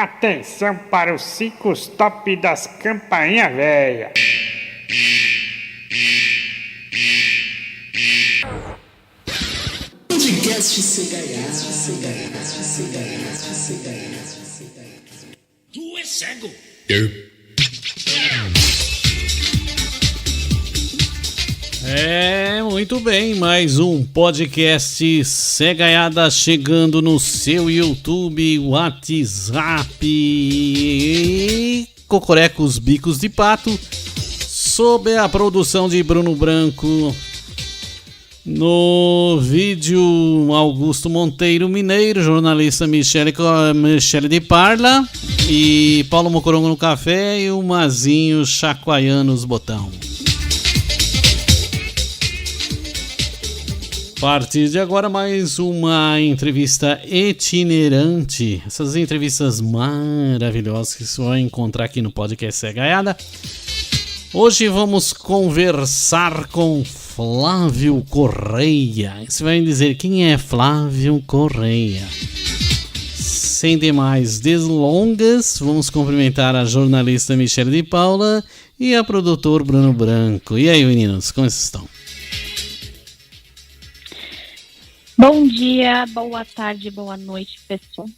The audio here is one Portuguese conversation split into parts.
Atenção para os 5 top das campainhas velha. Podcast Cegaiada. Tu é cego? Muito bem, mais um podcast Cegaiada chegando no seu YouTube, WhatsApp e Cocorecos Bicos de Pato, sob a produção de Bruno Branco. No vídeo, Augusto Monteiro Mineiro, jornalista Michele de Parla e Paulo Mocorongo no café e o Mazinho chacoalhando os botão. A partir de agora, mais uma entrevista itinerante. Essas entrevistas maravilhosas que você vai encontrar aqui no podcast Cegaiada. Hoje vamos conversar com Flávio Correia. Você vai dizer quem é Flávio Correia. Sem demais delongas, vamos cumprimentar a jornalista Michele de Paula e a produtor Bruno Branco. E aí, meninos, como vocês estão? Bom dia, boa tarde, boa noite, pessoal.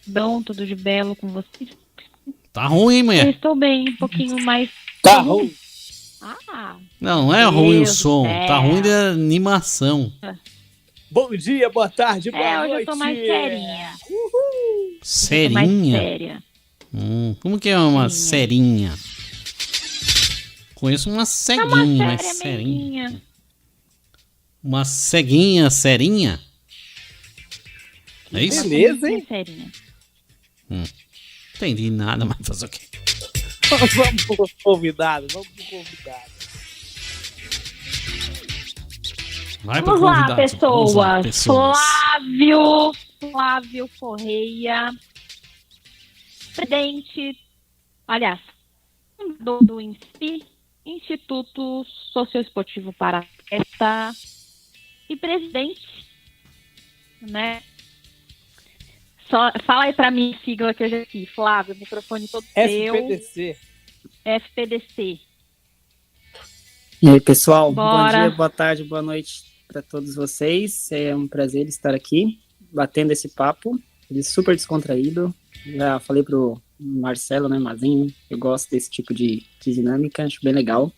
Bom, tudo de belo com vocês? Tá ruim, mulher? Eu estou bem, um pouquinho mais... Tá ruim. Não é ruim o som, tá ruim de animação. Bom dia, boa tarde, boa noite. Hoje eu tô mais serinha. Serinha? Mais séria. Como que é uma serinha? Conheço uma ceguinha, mas serinha. Meiguinha. Uma ceguinha, serinha? É isso? Beleza, hein? Serinha. Entendi nada, mas fazer o quê? Vamos pro convidado. Vai pro Vamos lá, convidado. pessoas. Flávio Correia, presidente, aliás, do INSPI, Instituto Socioesportivo para a Festa, e presidente, né? Só, fala aí pra mim a sigla que eu já aqui, Flávio, o microfone todo FPDC. FPDC. E aí, pessoal, Bora. Bom dia, boa tarde, boa noite para todos vocês. É um prazer estar aqui, batendo esse papo, super descontraído. Já falei pro Marcelo, né, Mazinho, eu gosto desse tipo de dinâmica, acho bem legal.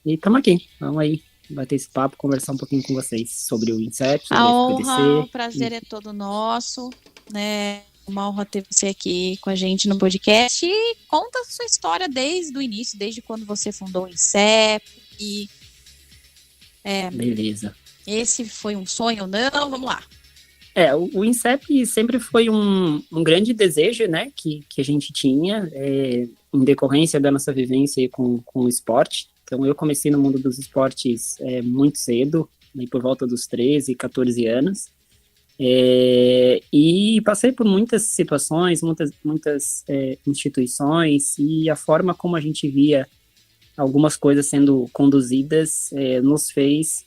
E estamos aqui, vamos aí bater esse papo, conversar um pouquinho com vocês sobre o INSEP, sobre A o FPDC. honra, o prazer é todo nosso, né? Uma honra ter você aqui com a gente no podcast e conta a sua história desde o início, desde quando você fundou o INSEP e Beleza. esse foi um sonho ou não? Vamos lá. O INSEP sempre foi um grande desejo, né, que a gente tinha, em decorrência da nossa vivência aí com o esporte. Então, eu comecei no mundo dos esportes muito cedo, né, por volta dos 13, 14 anos, e passei por muitas situações, muitas instituições, e a forma como a gente via algumas coisas sendo conduzidas nos fez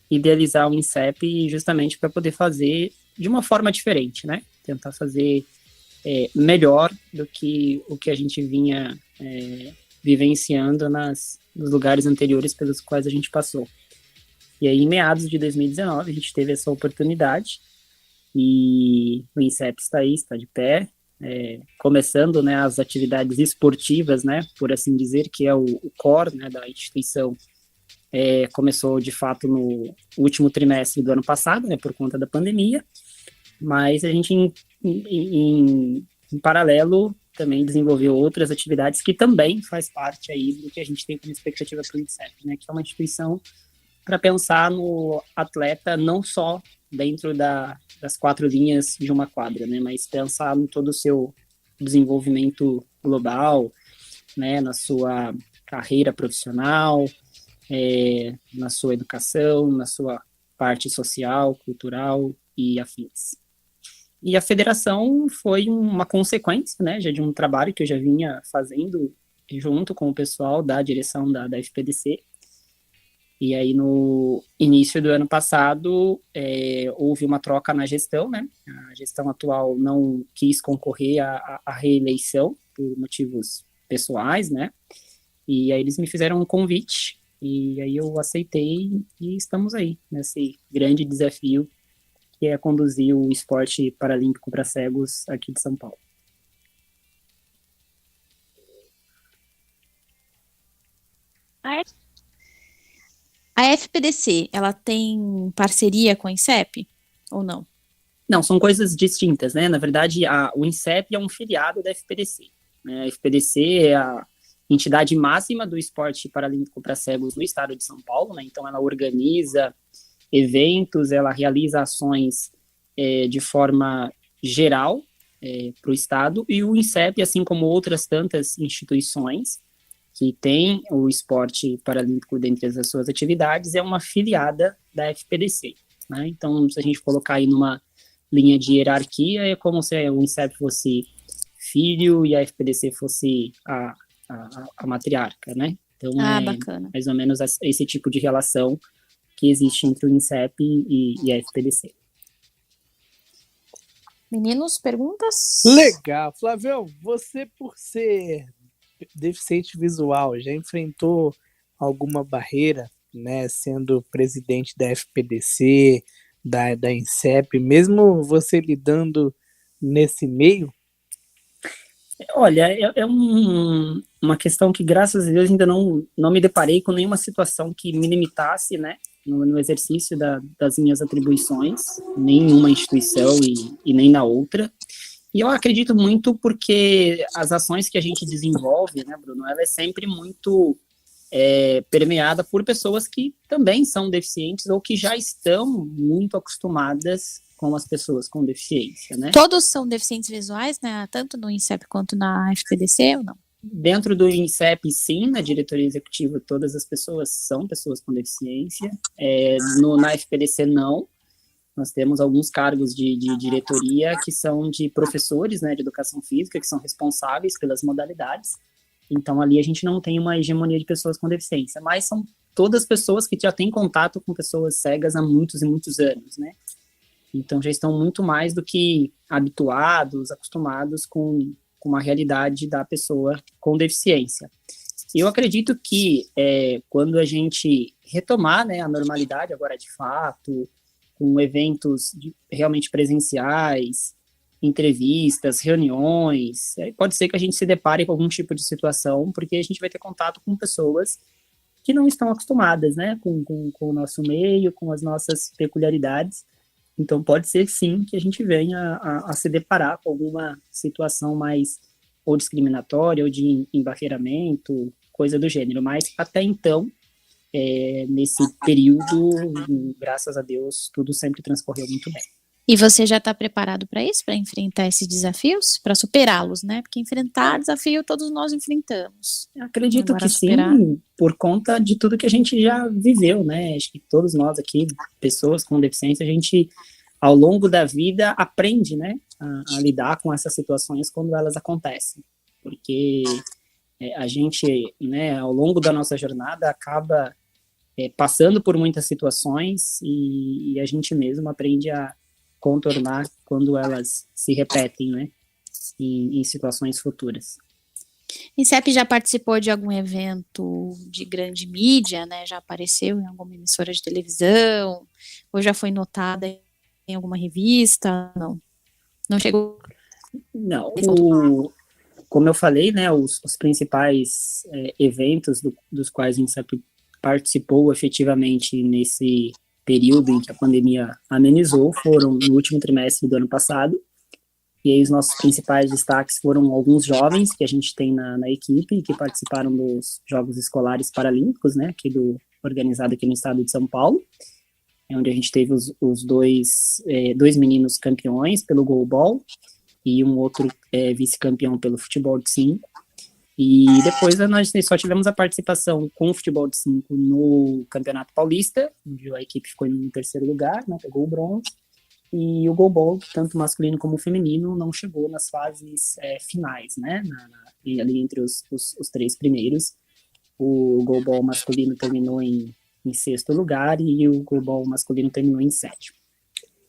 idealizar o INSEP justamente para poder fazer de uma forma diferente, né? Tentar fazer melhor do que o que a gente vinha vivenciando nos lugares anteriores pelos quais a gente passou. E aí, em meados de 2019, a gente teve essa oportunidade e o INSEP está aí, está de pé, começando, né, as atividades esportivas, né, por assim dizer, que é o core, né, da instituição. Começou, de fato, no último trimestre do ano passado, né, por conta da pandemia, mas a gente, em paralelo, também desenvolveu outras atividades que também faz parte aí do que a gente tem como expectativa para o INSEP, né, que é uma instituição para pensar no atleta não só dentro das 4 linhas de uma quadra, né, mas pensar no todo o seu desenvolvimento global, né, na sua carreira profissional, na sua educação, na sua parte social, cultural e afins. E a federação foi uma consequência, né, já de um trabalho que eu já vinha fazendo junto com o pessoal da direção da FPDC, E aí, no início do ano passado, houve uma troca na gestão, né? A gestão atual não quis concorrer à reeleição por motivos pessoais, né? E aí eles me fizeram um convite, e aí eu aceitei, e estamos aí, nesse grande desafio, que é conduzir o esporte paralímpico para cegos aqui de São Paulo. A FPDC, ela tem parceria com a INSEP ou não? Não, são coisas distintas, né? Na verdade, o INSEP é um filiado da FPDC, né? A FPDC é a entidade máxima do esporte paralímpico para cegos no estado de São Paulo, né? Então, ela organiza eventos, ela realiza ações de forma geral para o estado, e o INSEP, assim como outras tantas instituições que tem o esporte paralímpico dentre as suas atividades, é uma filiada da FPDC, né? Então, se a gente colocar aí numa linha de hierarquia, é como se o INSEP fosse filho e a FPDC fosse a matriarca, né? Então, Bacana. mais ou menos esse tipo de relação que existe entre o INSEP e a FPDC. Meninos, perguntas? Legal. Flavião, você por ser deficiente visual, já enfrentou alguma barreira, né, sendo presidente da FPDC, da INSEP, mesmo você lidando nesse meio? Olha, uma questão que, graças a Deus, ainda não me deparei com nenhuma situação que me limitasse, né, no exercício das minhas atribuições, nem em uma instituição e nem na outra. E eu acredito muito porque as ações que a gente desenvolve, né, Bruno, ela é sempre muito permeada por pessoas que também são deficientes ou que já estão muito acostumadas com as pessoas com deficiência, né? Todos são deficientes visuais, né? Tanto no INSEP quanto na FPDC ou não? Dentro do INSEP, sim, na diretoria executiva, todas as pessoas são pessoas com deficiência. Na FPDC, não. Nós temos alguns cargos de diretoria que são de professores, né, de educação física, que são responsáveis pelas modalidades. Então, ali a gente não tem uma hegemonia de pessoas com deficiência, mas são todas pessoas que já têm contato com pessoas cegas há muitos e muitos anos, né? Então, já estão muito mais do que habituados, acostumados com a realidade da pessoa com deficiência. Eu acredito que quando a gente retomar, né, a normalidade agora de fato, com eventos realmente presenciais, entrevistas, reuniões, pode ser que a gente se depare com algum tipo de situação, porque a gente vai ter contato com pessoas que não estão acostumadas, né, com o nosso meio, com as nossas peculiaridades. Então, pode ser, sim, que a gente venha a se deparar com alguma situação mais ou discriminatória ou de embarreiramento, coisa do gênero. Mas, até então, nesse período, graças a Deus, tudo sempre transcorreu muito bem. E você já está preparado para isso, para enfrentar esses desafios, para superá-los, né? Porque enfrentar desafio todos nós enfrentamos. Eu acredito Agora que superar. sim, por conta de tudo que a gente já viveu, né? Acho que todos nós aqui, pessoas com deficiência, a gente, ao longo da vida, aprende, né, a lidar com essas situações quando elas acontecem. Porque a gente, né, ao longo da nossa jornada, acaba passando por muitas situações e a gente mesmo aprende a contornar quando elas se repetem, né, em situações futuras. INSEP já participou de algum evento de grande mídia, né? Já apareceu em alguma emissora de televisão, ou já foi notada em alguma revista? Não. Não chegou? Não, como eu falei, né, os principais eventos dos quais a INSEP participou efetivamente nesse período em que a pandemia amenizou foram no último trimestre do ano passado. E aí os nossos principais destaques foram alguns jovens que a gente tem na equipe, que participaram dos Jogos Escolares Paralímpicos, né, organizado aqui no estado de São Paulo, onde a gente teve os dois meninos campeões pelo goalball e um outro vice-campeão pelo futebol de 5. E depois nós só tivemos a participação com o futebol de 5 no Campeonato Paulista, onde a equipe ficou em terceiro lugar, né, pegou o bronze. E o goalball, tanto masculino como feminino, não chegou nas fases finais, né? Ali entre os três primeiros. O goalball masculino terminou em em 6º lugar e o goalball masculino terminou em 7º.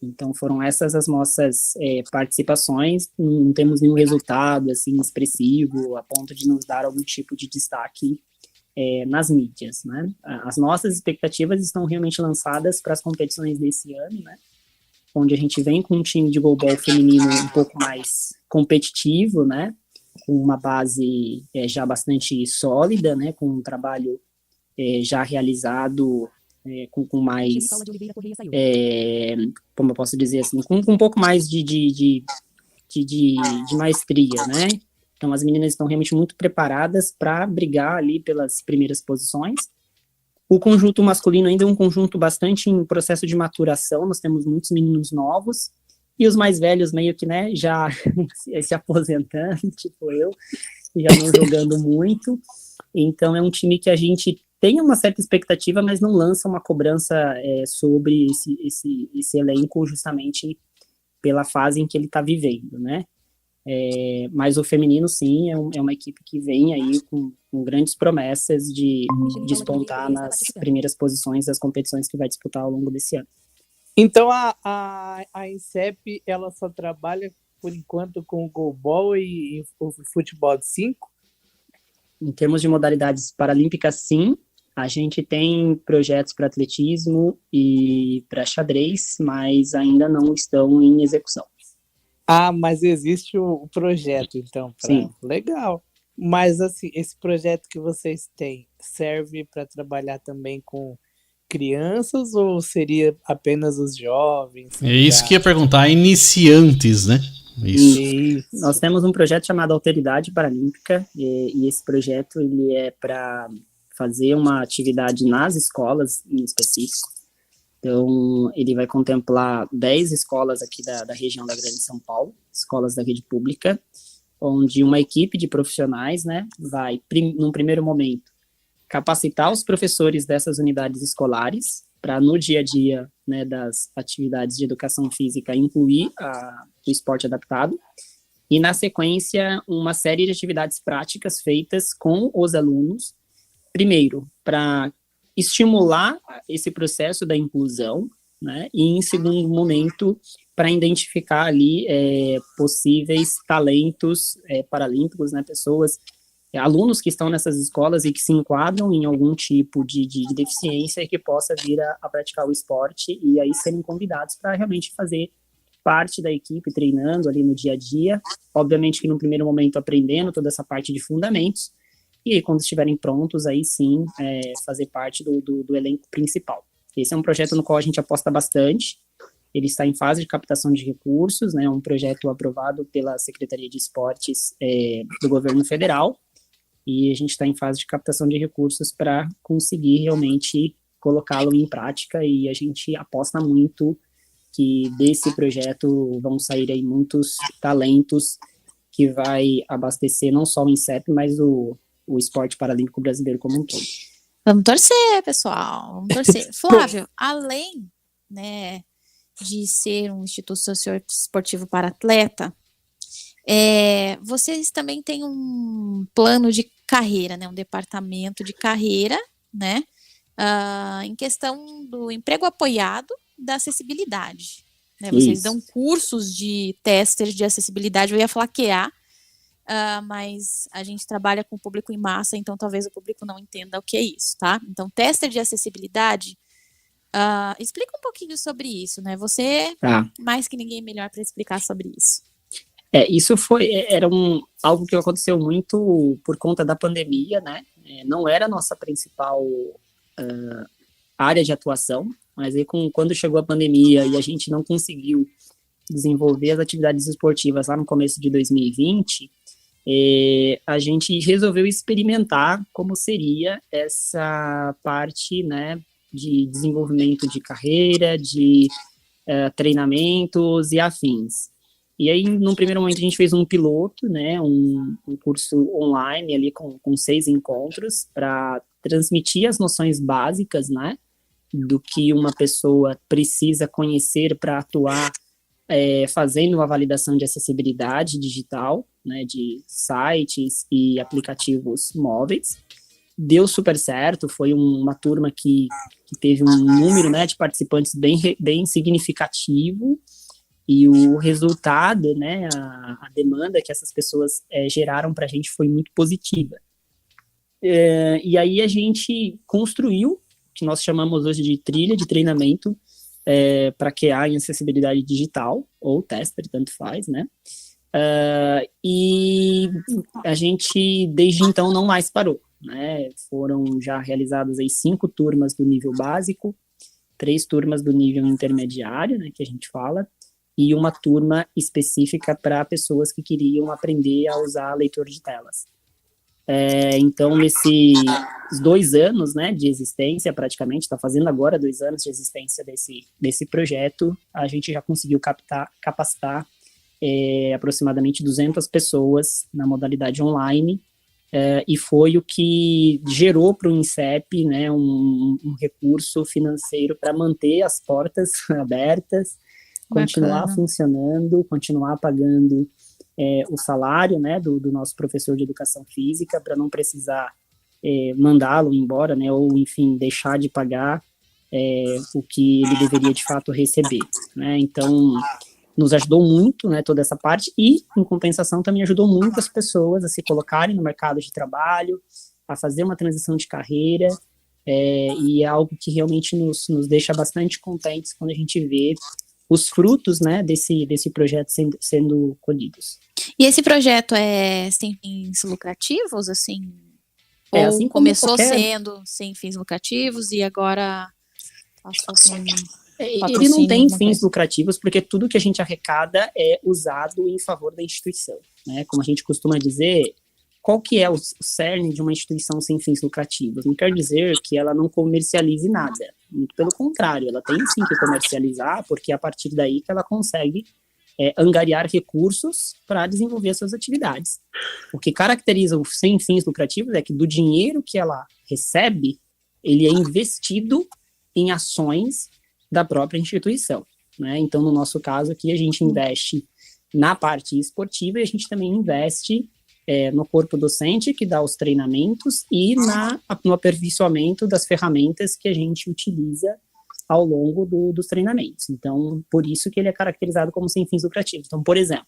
Então foram essas as nossas participações, não temos nenhum resultado assim expressivo a ponto de nos dar algum tipo de destaque nas mídias, né? As nossas expectativas estão realmente lançadas para as competições desse ano, né? Onde a gente vem com um time de goalball feminino um pouco mais competitivo, né? Com uma base já bastante sólida, né? Com um trabalho já realizado com mais, como eu posso dizer assim, com um pouco mais de maestria, né? Então as meninas estão realmente muito preparadas para brigar ali pelas primeiras posições. O conjunto masculino ainda é um conjunto bastante em processo de maturação, nós temos muitos meninos novos, e os mais velhos meio que, né, já se aposentando, tipo eu, já não jogando muito. Então é um time que a gente tem uma certa expectativa, mas não lança uma cobrança sobre esse elenco justamente pela fase em que ele está vivendo, né? Mas o feminino, sim, é uma equipe que vem aí com grandes promessas de despontar nas primeiras posições das competições que vai disputar ao longo desse ano. Então a INSEP, ela só trabalha por enquanto com o goalball e o futebol de 5? Em termos de modalidades paralímpicas, sim. A gente tem projetos para atletismo e para xadrez, mas ainda não estão em execução. Ah, mas existe o projeto, então. Sim. Legal. Mas, assim, esse projeto que vocês têm serve para trabalhar também com crianças ou seria apenas os jovens? É isso que ia perguntar, iniciantes, né? Isso. Nós temos um projeto chamado Alteridade Paralímpica e esse projeto ele é para fazer uma atividade nas escolas em específico. Então, ele vai contemplar 10 escolas aqui da região da Grande São Paulo, escolas da rede pública, onde uma equipe de profissionais, né, vai, num primeiro momento, capacitar os professores dessas unidades escolares para, no dia a dia, né, das atividades de educação física, incluir o esporte adaptado, e, na sequência, uma série de atividades práticas feitas com os alunos, primeiro, para estimular esse processo da inclusão, né, e em segundo momento, para identificar ali possíveis talentos paralímpicos, né, pessoas, alunos que estão nessas escolas e que se enquadram em algum tipo de deficiência e que possa vir a praticar o esporte e aí serem convidados para realmente fazer parte da equipe, treinando ali no dia a dia, obviamente que no primeiro momento aprendendo toda essa parte de fundamentos, e aí, quando estiverem prontos, aí sim, fazer parte do elenco principal. Esse é um projeto no qual a gente aposta bastante, ele está em fase de captação de recursos, né, um projeto aprovado pela Secretaria de Esportes do Governo Federal, e a gente está em fase de captação de recursos para conseguir realmente colocá-lo em prática, e a gente aposta muito que desse projeto vão sair aí muitos talentos que vai abastecer não só o INSEP, mas o esporte paralímpico brasileiro como um todo. Vamos torcer, pessoal. Vamos torcer. Flávio, além, né, de ser um instituto socioesportivo para atleta, vocês também têm um plano de carreira, né, um departamento de carreira, né, em questão do emprego apoiado da acessibilidade. Né, vocês dão cursos de testers de acessibilidade, eu ia falar QA, mas a gente trabalha com o público em massa, então talvez o público não entenda o que é isso, tá? Então, tester de acessibilidade, explica um pouquinho sobre isso, né? Você, mais que ninguém, melhor para explicar sobre isso. Isso era algo que aconteceu muito por conta da pandemia, né? Não era a nossa principal área de atuação, mas aí quando chegou a pandemia e a gente não conseguiu desenvolver as atividades esportivas lá no começo de 2020, a gente resolveu experimentar como seria essa parte, né, de desenvolvimento de carreira, de treinamentos e afins. E aí, num primeiro momento, a gente fez um piloto, né, um curso online ali com 6 encontros para transmitir as noções básicas, né, do que uma pessoa precisa conhecer para atuar fazendo uma validação de acessibilidade digital, né, de sites e aplicativos móveis. deu super certo, foi uma turma que teve um número, né, de participantes bem significativo, e o resultado, né, a demanda que essas pessoas geraram para a gente foi muito positiva. E aí a gente construiu, o que nós chamamos hoje de trilha de treinamento para QA em acessibilidade digital, ou tester, tanto faz, né? E a gente, desde então, não mais parou, né? Foram já realizadas aí 5 turmas do nível básico, 3 turmas do nível intermediário, né, que a gente fala, e uma turma específica para pessoas que queriam aprender a usar leitor de telas. Então, nesses 2 anos, né, de existência, praticamente, está fazendo agora 2 anos de existência desse projeto, a gente já conseguiu capacitar aproximadamente 200 pessoas na modalidade online, e foi o que gerou para o INSEP, né, um recurso financeiro para manter as portas abertas, continuar funcionando, continuar pagando o salário, né, do nosso professor de educação física, para não precisar mandá-lo embora, né, ou, enfim, deixar de pagar o que ele deveria, de fato, receber, né. Então, nos ajudou muito, né, toda essa parte, e, em compensação, também ajudou muito as pessoas a se colocarem no mercado de trabalho, a fazer uma transição de carreira, e é algo que realmente nos deixa bastante contentes quando a gente vê os frutos, né, desse projeto sendo colhidos. E esse projeto é sem fins lucrativos, assim? Ou assim começou sendo sem fins lucrativos e agora passou a ser ele não tem fins lucrativos, porque tudo que a gente arrecada é usado em favor da instituição, né? Como a gente costuma dizer, qual que é o cerne de uma instituição sem fins lucrativos? Não quer dizer que ela não comercialize nada, muito pelo contrário, ela tem sim que comercializar, porque é a partir daí que ela consegue angariar recursos para desenvolver suas atividades. O que caracteriza o sem fins lucrativos é que do dinheiro que ela recebe, ele é investido em ações da própria instituição, né? Então, no nosso caso aqui, a gente investe na parte esportiva e a gente também investe no corpo docente, que dá os treinamentos, e no aperfeiçoamento das ferramentas que a gente utiliza ao longo dos treinamentos. Então, por isso que ele é caracterizado como sem fins lucrativos. Então, por exemplo,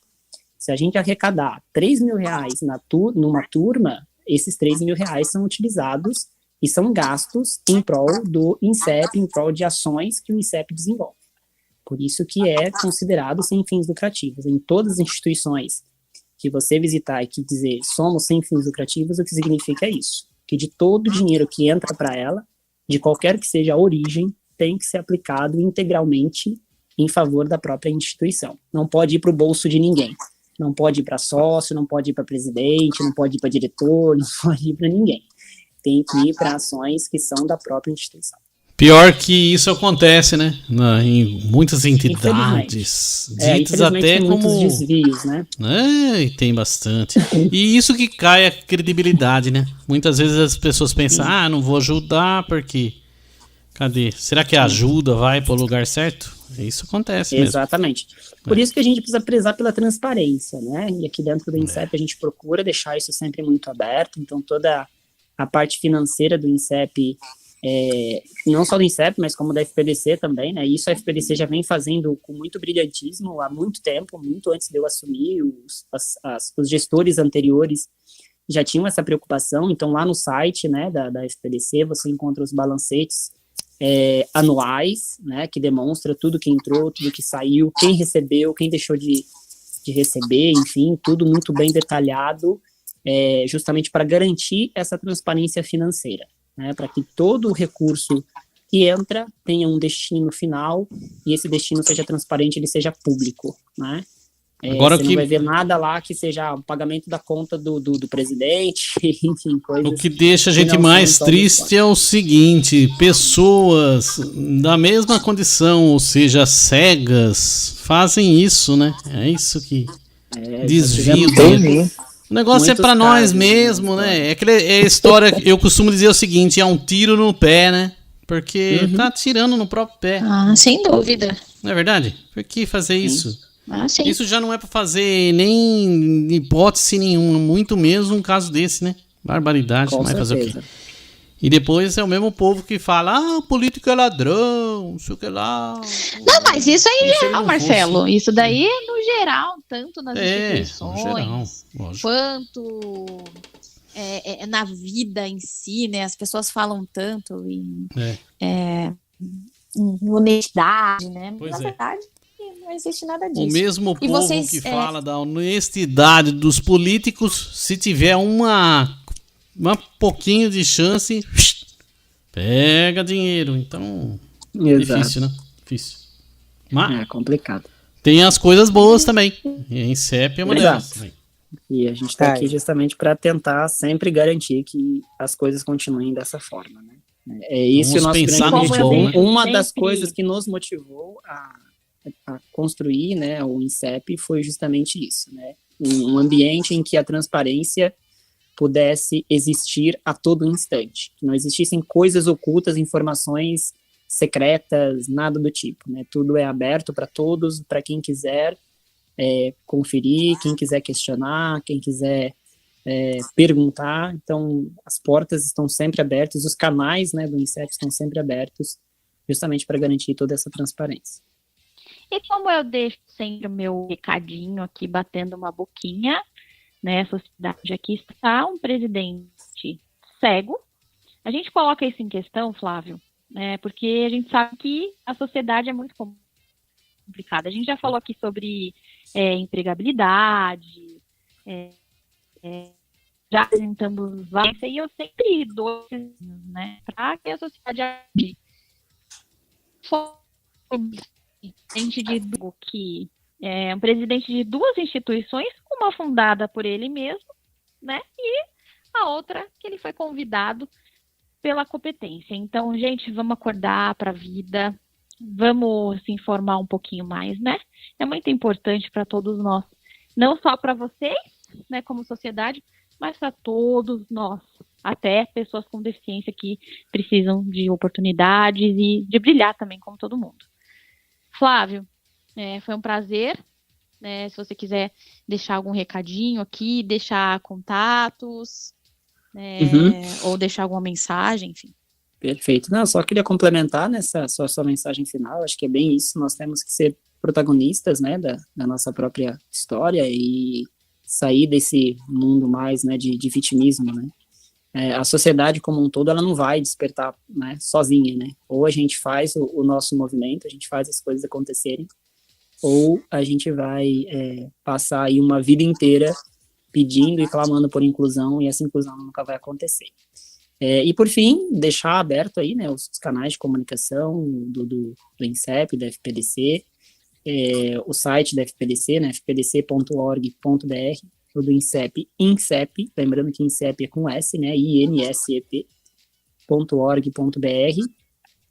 se a gente arrecadar R$3.000 numa turma, esses R$3.000 são utilizados e são gastos em prol do INSEP, em prol de ações que o INSEP desenvolve. Por isso que é considerado sem fins lucrativos. Em todas as instituições que você visitar e que dizer somos sem fins lucrativos, o que significa é isso, que de todo o dinheiro que entra para ela, de qualquer que seja a origem, tem que ser aplicado integralmente em favor da própria instituição. Não pode ir para o bolso de ninguém. Não pode ir para sócio, não pode ir para presidente, não pode ir para diretor, não pode ir para ninguém. Tem que ir para ações que são da própria instituição. Pior que isso acontece, né? Em muitas entidades, ditas até como muitos desvios, né? E tem bastante. E isso que cai a credibilidade, né? Muitas vezes as pessoas pensam, não vou ajudar porque... Cadê? Será que a ajuda vai para o lugar certo? Isso acontece mesmo. Exatamente. Por isso que a gente precisa prezar pela transparência, né? E aqui dentro do INSEP a gente procura deixar isso sempre muito aberto. Então, toda a parte financeira do INSEP, não só do INSEP, mas como da FPDC também, né? Isso a FPDC já vem fazendo com muito brilhantismo há muito tempo, muito antes de eu assumir. Os gestores anteriores já tinham essa preocupação. Então, lá no site, né, da FPDC, você encontra os balancetes anuais, né, que demonstra tudo que entrou, tudo que saiu, quem recebeu, quem deixou de receber, enfim, tudo muito bem detalhado, justamente para garantir essa transparência financeira, né, para que todo o recurso que entra tenha um destino final e esse destino seja transparente, ele seja público, né. Agora você não vai ver nada lá que seja o pagamento da conta do presidente, enfim, coisas... O que deixa a gente mais triste é o seguinte, pessoas da mesma condição, ou seja, cegas, fazem isso, né? É isso que desvia. O negócio é pra nós mesmo, né? É a história, eu costumo dizer o seguinte, é um tiro no pé, né? Porque tá atirando no próprio pé. Ah, sem dúvida. Não é verdade? Por que fazer isso? Sim. Isso já não é pra fazer nem hipótese nenhuma, muito menos um caso desse, né? Barbaridade, Com vai fazer o quê? E depois é o mesmo povo que fala, político é ladrão, não sei o que lá. Não, mas isso é em Como se ele geral, não Marcelo. fosse. Isso daí é no geral, tanto nas No geral, instituições, lógico. quanto na vida em si, né? As pessoas falam tanto em honestidade, né? Pois Na é. verdade, não existe nada disso. O mesmo E povo vocês, que fala da honestidade dos políticos, se tiver uma pouquinho de chance, pega dinheiro. Então, Exato. difícil, né? Difícil. Mas É complicado. tem as coisas boas também. E a INSEP é uma Exato. delas também. E a gente está aqui justamente para tentar sempre garantir que as coisas continuem dessa forma, né? É isso Vamos o nosso pensar grande no objetivo. bom, né? Uma das Sempre. coisas que nos motivou a construir, né, o INSEP foi justamente isso, né? Um ambiente em que a transparência pudesse existir a todo instante, que não existissem coisas ocultas, informações secretas, nada do tipo, né? Tudo é aberto para todos, para quem quiser conferir, quem quiser questionar, quem quiser perguntar. Então, as portas estão sempre abertas, os canais, né, do INSEP estão sempre abertos, justamente para garantir toda essa transparência. E como eu deixo sempre o meu recadinho aqui, batendo uma boquinha, né? A sociedade aqui está um presidente cego. A gente coloca isso em questão, Flávio, né? Porque a gente sabe que a sociedade é muito complicada. A gente já falou aqui sobre empregabilidade, já apresentamos várias, e eu sempre dou, né, para que a sociedade age. Um presidente de duas instituições, uma fundada por ele mesmo, né, e a outra que ele foi convidado pela competência. Então, gente, vamos acordar para a vida, vamos se informar um pouquinho mais, né? É muito importante para todos nós, não só para vocês, né, como sociedade, mas para todos nós, até pessoas com deficiência que precisam de oportunidades e de brilhar também, como todo mundo. Flávio, foi um prazer. Se você quiser deixar algum recadinho aqui, deixar contatos, ou deixar alguma mensagem, enfim. Perfeito. Não, só queria complementar nessa sua mensagem final. Acho que é bem isso. Nós temos que ser protagonistas, né, da nossa própria história e sair desse mundo mais, né, de vitimismo, né. A sociedade como um todo, ela não vai despertar, né, sozinha, né. Ou a gente faz o nosso movimento, a gente faz as coisas acontecerem, ou a gente vai passar aí uma vida inteira pedindo e clamando por inclusão, e essa inclusão nunca vai acontecer. E por fim, deixar aberto aí, né, os canais de comunicação do INSEP, da FPDC, o site da FPDC, né, fpdc.org.br, o do INSEP, lembrando que INSEP é com S, né, insep.org.br,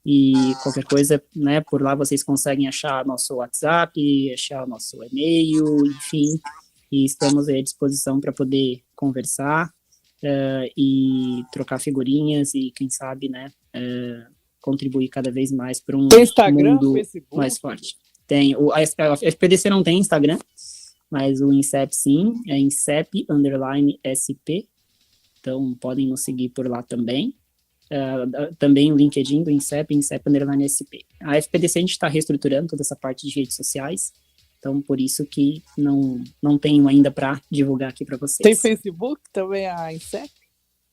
e qualquer coisa, né, por lá vocês conseguem achar nosso WhatsApp, achar nosso e-mail, enfim, e estamos aí à disposição para poder conversar, e trocar figurinhas e, quem sabe, né, contribuir cada vez mais para um Instagram, mundo Facebook? mais forte. Tem, a FPDC não tem Instagram, mas o INSEP sim, é INSEP_SP, então podem nos seguir por lá também. Também o LinkedIn do INSEP, INSEP_SP. A FPDC a gente está reestruturando toda essa parte de redes sociais, então por isso que não tenho ainda para divulgar aqui para vocês. Tem Facebook também, a INSEP?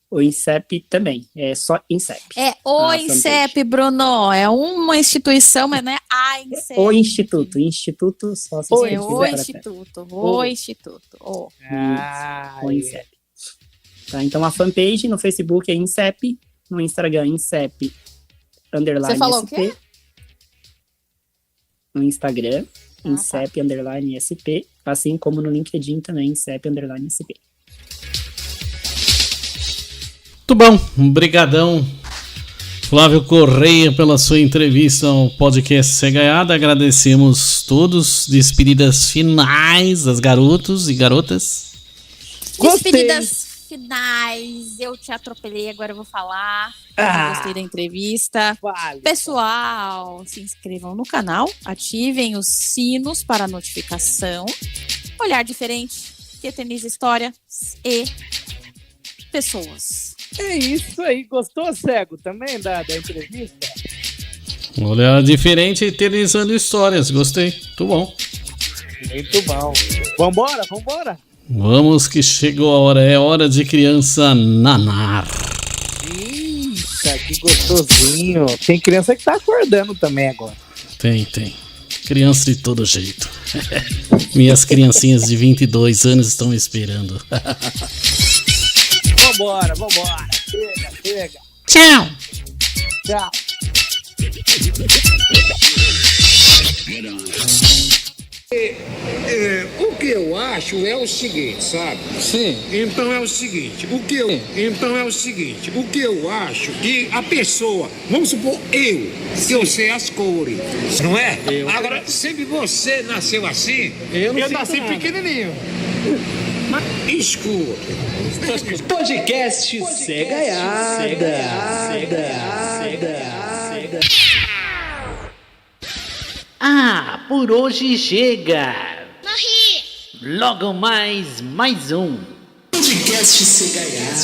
O INSEP também, é só INSEP. O INSEP, Bruno, é uma instituição, mas não é a INSEP. O Instituto só se É o Instituto, o Instituto. O INSEP. Tá, então a fanpage no Facebook é INSEP, no Instagram INSEP_SP. Você falou o quê? No Instagram, INSEP_SP, assim como no LinkedIn também, INSEP_SP. Muito bom, brigadão, Flávio Correia, pela sua entrevista ao podcast Cegaiada. Agradecemos todos. Despedidas finais das garotos e garotas. Despedidas finais. Eu te atropelei, agora eu vou falar. Gostei da entrevista. Vale. Pessoal, se inscrevam no canal, ativem os sinos para notificação. Olhar diferente, que eterniza história e pessoas. É isso aí. Gostou, Cego, também da entrevista? Olha, diferente eternizando histórias. Gostei. Muito bom. Muito bom. Vambora? Vamos que chegou a hora. É hora de criança nanar. Eita, que gostosinho. Tem criança que tá acordando também agora. Tem. Criança de todo jeito. Minhas criancinhas de 22 anos estão esperando. Vambora. Chega. Tchau. Tchau. O que eu acho é o seguinte, sabe? Sim. Então é o seguinte, o que eu acho que a pessoa, vamos supor que eu sei as cores, não é? Agora, sempre você nasceu assim, eu nasci pequenininho. Escuro. Podcast Cegaiada. Ah, por hoje chega. Morri. Logo mais um. Podcast Cegaiada.